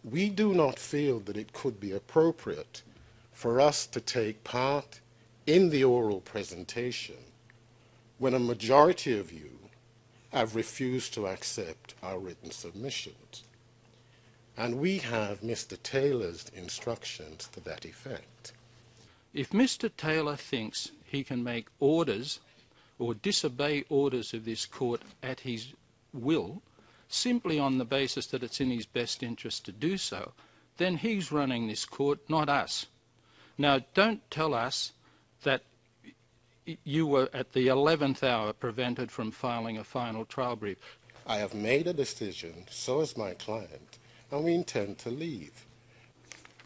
we do not feel that it could be appropriate for us to take part in the oral presentation when a majority of you have refused to accept our written submissions. And we have Mr. Taylor's instructions to that effect. If Mr. Taylor thinks he can make orders or disobey orders of this court at his will, simply on the basis that it's in his best interest to do so, then he's running this court, not us. Now, don't tell us that you were at the 11th hour prevented from filing a final trial brief. I have made a decision, so has my client, and we intend to leave.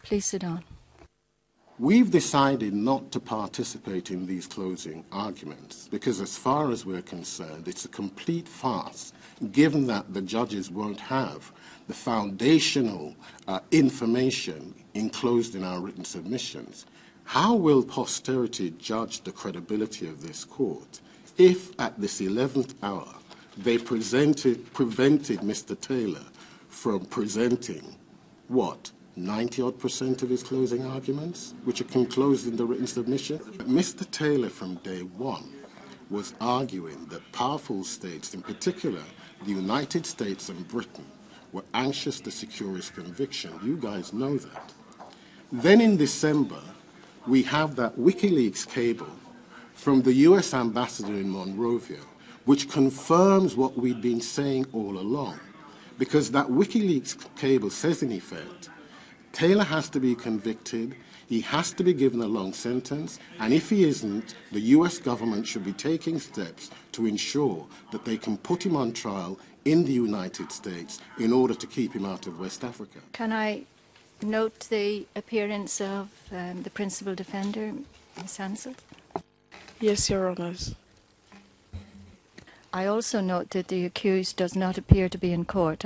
Please sit down. We've decided not to participate in these closing arguments because, as far as we're concerned, it's a complete farce, given that the judges won't have the foundational information enclosed in our written submissions. How will posterity judge the credibility of this court if, at this 11th hour, they prevented Mr. Taylor from presenting, what, 90-odd% of his closing arguments, which are enclosed in the written submission? Mr. Taylor, from day one, was arguing that powerful states, in particular the United States and Britain, were anxious to secure his conviction. You guys know that. Then in December, we have that WikiLeaks cable from the US ambassador in Monrovia, which confirms what we'd been saying all along. Because that WikiLeaks cable says, in effect, Taylor has to be convicted, he has to be given a long sentence, and if he isn't, the US government should be taking steps to ensure that they can put him on trial in the United States in order to keep him out of West Africa. Can I note the appearance of the principal defender, Ms. Hansel? Yes, Your Honours. I also note that the accused does not appear to be in court.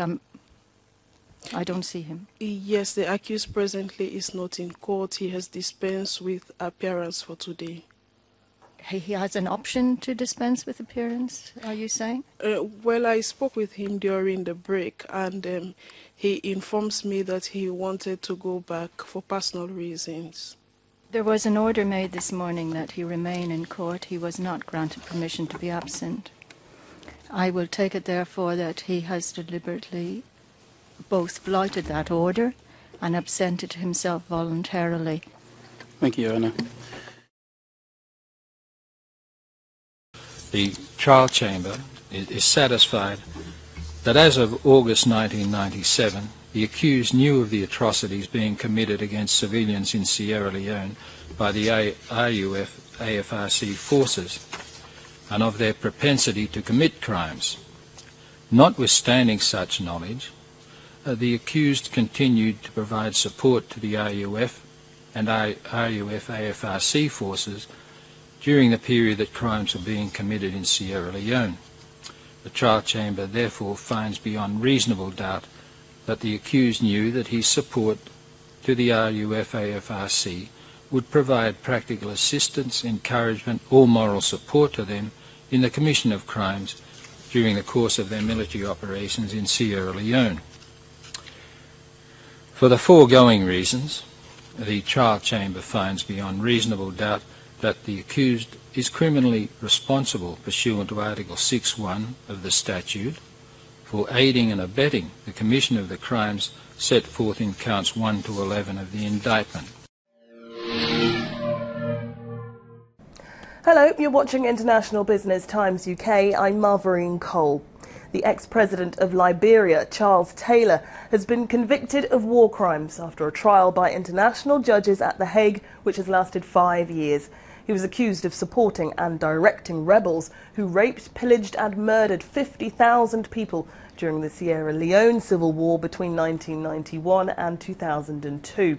I don't see him. Yes, the accused presently is not in court. He has dispensed with appearance for today. He has an option to dispense with appearance, are you saying? Well, I spoke with him during the break, and he informs me that he wanted to go back for personal reasons. There was an order made this morning that he remain in court. He was not granted permission to be absent. I will take it, therefore, that he has deliberately both flouted that order and absented himself voluntarily. Thank you, Your Honour. The trial chamber is satisfied that as of August 1997, the accused knew of the atrocities being committed against civilians in Sierra Leone by the RUF-AFRC forces and of their propensity to commit crimes. Notwithstanding such knowledge, the accused continued to provide support to the RUF and RUF-AFRC forces during the period that crimes were being committed in Sierra Leone. The trial chamber therefore finds beyond reasonable doubt that the accused knew that his support to the RUF-AFRC would provide practical assistance, encouragement or moral support to them in the commission of crimes during the course of their military operations in Sierra Leone. For the foregoing reasons, the trial chamber finds beyond reasonable doubt that the accused is criminally responsible pursuant to Article 6.1 of the statute for aiding and abetting the commission of the crimes set forth in counts 1 to 11 of the indictment. Hello, you're watching International Business Times UK. I'm Marverine Cole. The ex-president of Liberia, Charles Taylor, has been convicted of war crimes after a trial by international judges at The Hague, which has lasted 5 years. He was accused of supporting and directing rebels who raped, pillaged and murdered 50,000 people during the Sierra Leone civil war between 1991 and 2002.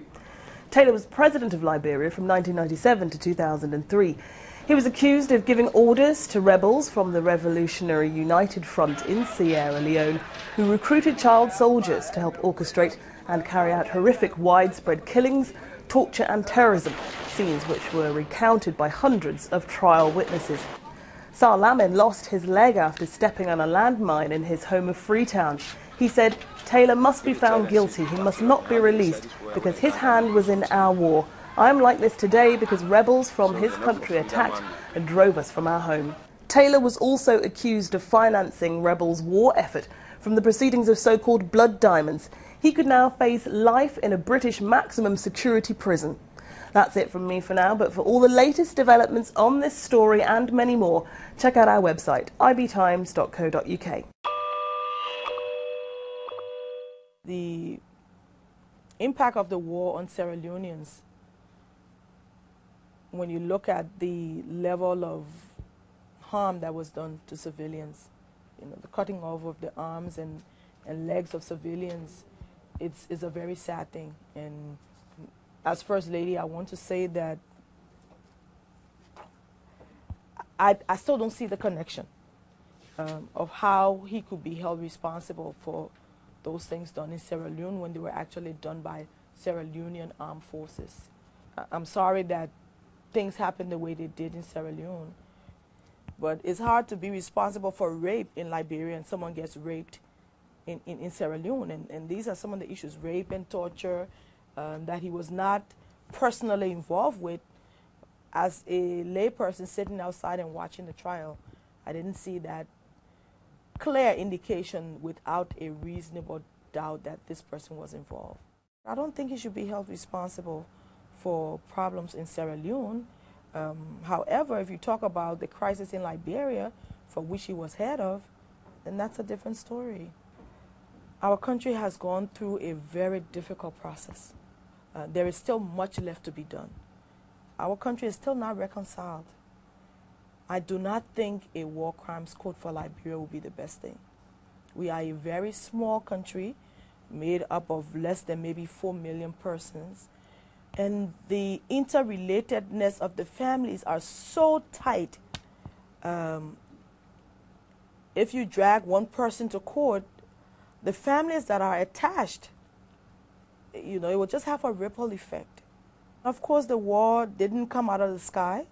Taylor was president of Liberia from 1997 to 2003. He was accused of giving orders to rebels from the Revolutionary United Front in Sierra Leone, who recruited child soldiers to help orchestrate and carry out horrific widespread killings, torture and terrorism, scenes which were recounted by hundreds of trial witnesses. Sir Lamin lost his leg after stepping on a landmine in his home of Freetown. He said Taylor must be found guilty. He must not be released because his hand was in our war. I am like this today because rebels from his country attacked and drove us from our home. Taylor was also accused of financing rebels' war effort from the proceedings of so-called blood diamonds. He could now face life in a British maximum security prison. That's it from me for now, but for all the latest developments on this story and many more, check out our website, ibtimes.co.uk. The impact of the war on Sierra Leoneans, when you look at the level of harm that was done to civilians, the cutting off of the arms and legs of civilians, it's a very sad thing. And as First Lady, I want to say that I still don't see the connection of how he could be held responsible for those things done in Sierra Leone when they were actually done by Sierra Leonean armed forces. I'm sorry that things happened the way they did in Sierra Leone, but it's hard to be responsible for rape in Liberia and someone gets raped in Sierra Leone. And these are some of the issues, rape and torture, that he was not personally involved with. As a layperson sitting outside and watching the trial, I didn't see that clear indication without a reasonable doubt that this person was involved. I don't think he should be held responsible for problems in Sierra Leone. However, if you talk about the crisis in Liberia, for which he was head of, then that's a different story. Our country has gone through a very difficult process. There is still much left to be done. Our country is still not reconciled. I do not think a war crimes code for Liberia will be the best thing. We are a very small country made up of less than maybe 4 million persons. And the interrelatedness of the families are so tight. If you drag one person to court, the families that are attached, it will just have a ripple effect. Of course, the war didn't come out of the sky.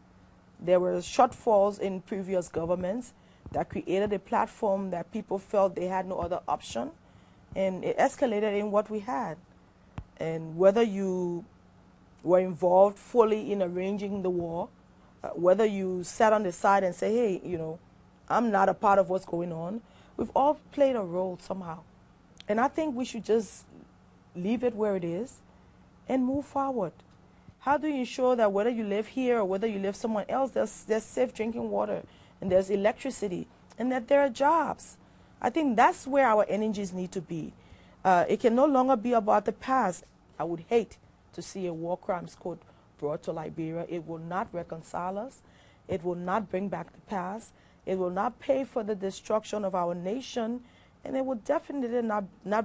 There were shortfalls in previous governments that created a platform that people felt they had no other option. And it escalated in what we had. And whether you were involved fully in arranging the war, whether you sat on the side and say, hey, I'm not a part of what's going on, we've all played a role somehow. And I think we should just leave it where it is and move forward. How do you ensure that whether you live here or whether you live somewhere else, there's safe drinking water and there's electricity and that there are jobs? I think that's where our energies need to be. It can no longer be about the past. I would hate to see a war crimes code brought to Liberia. It will not reconcile us. It will not bring back the past. It will not pay for the destruction of our nation. And it will definitely not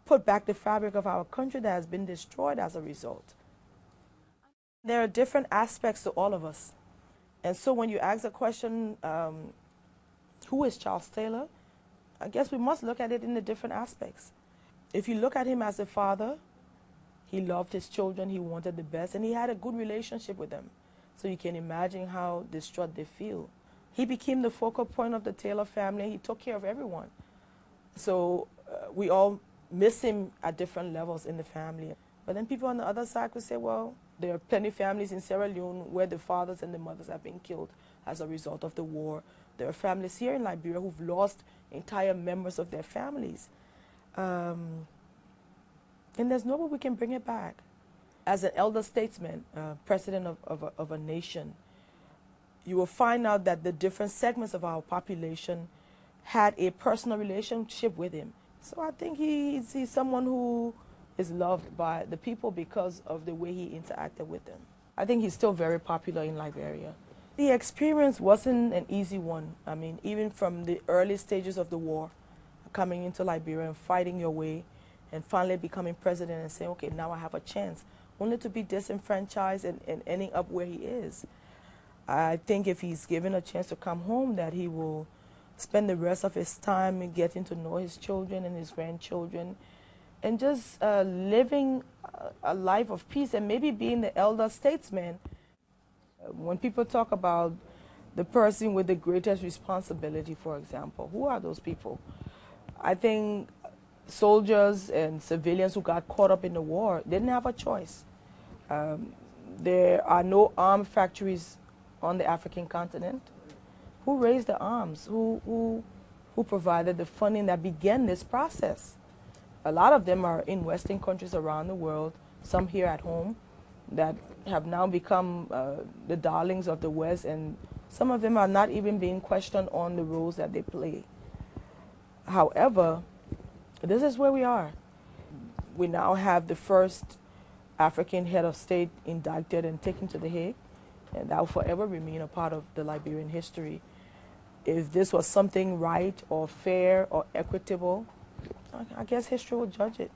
put back the fabric of our country that has been destroyed as a result. There are different aspects to all of us. And so when you ask the question, who is Charles Taylor? I guess we must look at it in the different aspects. If you look at him as a father, he loved his children, he wanted the best, and he had a good relationship with them. So you can imagine how distraught they feel. He became the focal point of the Taylor family. He took care of everyone. So we all miss him at different levels in the family. But then people on the other side could say, well, there are plenty of families in Sierra Leone where the fathers and the mothers have been killed as a result of the war. There are families here in Liberia who've lost entire members of their families. And there's no way we can bring it back. As an elder statesman, president of a nation, you will find out that the different segments of our population had a personal relationship with him. So I think he's someone who is loved by the people because of the way he interacted with them. I think he's still very popular in Liberia. The experience wasn't an easy one. I mean, even from the early stages of the war, coming into Liberia and fighting your way and finally becoming president and saying, okay, now I have a chance, only to be disenfranchised and ending up where he is. I think if he's given a chance to come home, that he will spend the rest of his time in getting to know his children and his grandchildren and just living a life of peace and maybe being the elder statesman. When people talk about the person with the greatest responsibility, for example, who are those people? I think soldiers and civilians who got caught up in the war didn't have a choice. There are no arm factories on the African continent. Who raised the arms? Who provided the funding that began this process? A lot of them are in Western countries around the world, some here at home, that have now become the darlings of the West, and some of them are not even being questioned on the roles that they play. However, this is where we are. We now have the first African head of state indicted and taken to The Hague, and that will forever remain a part of the Liberian history. If this was something right or fair or equitable, I guess history will judge it.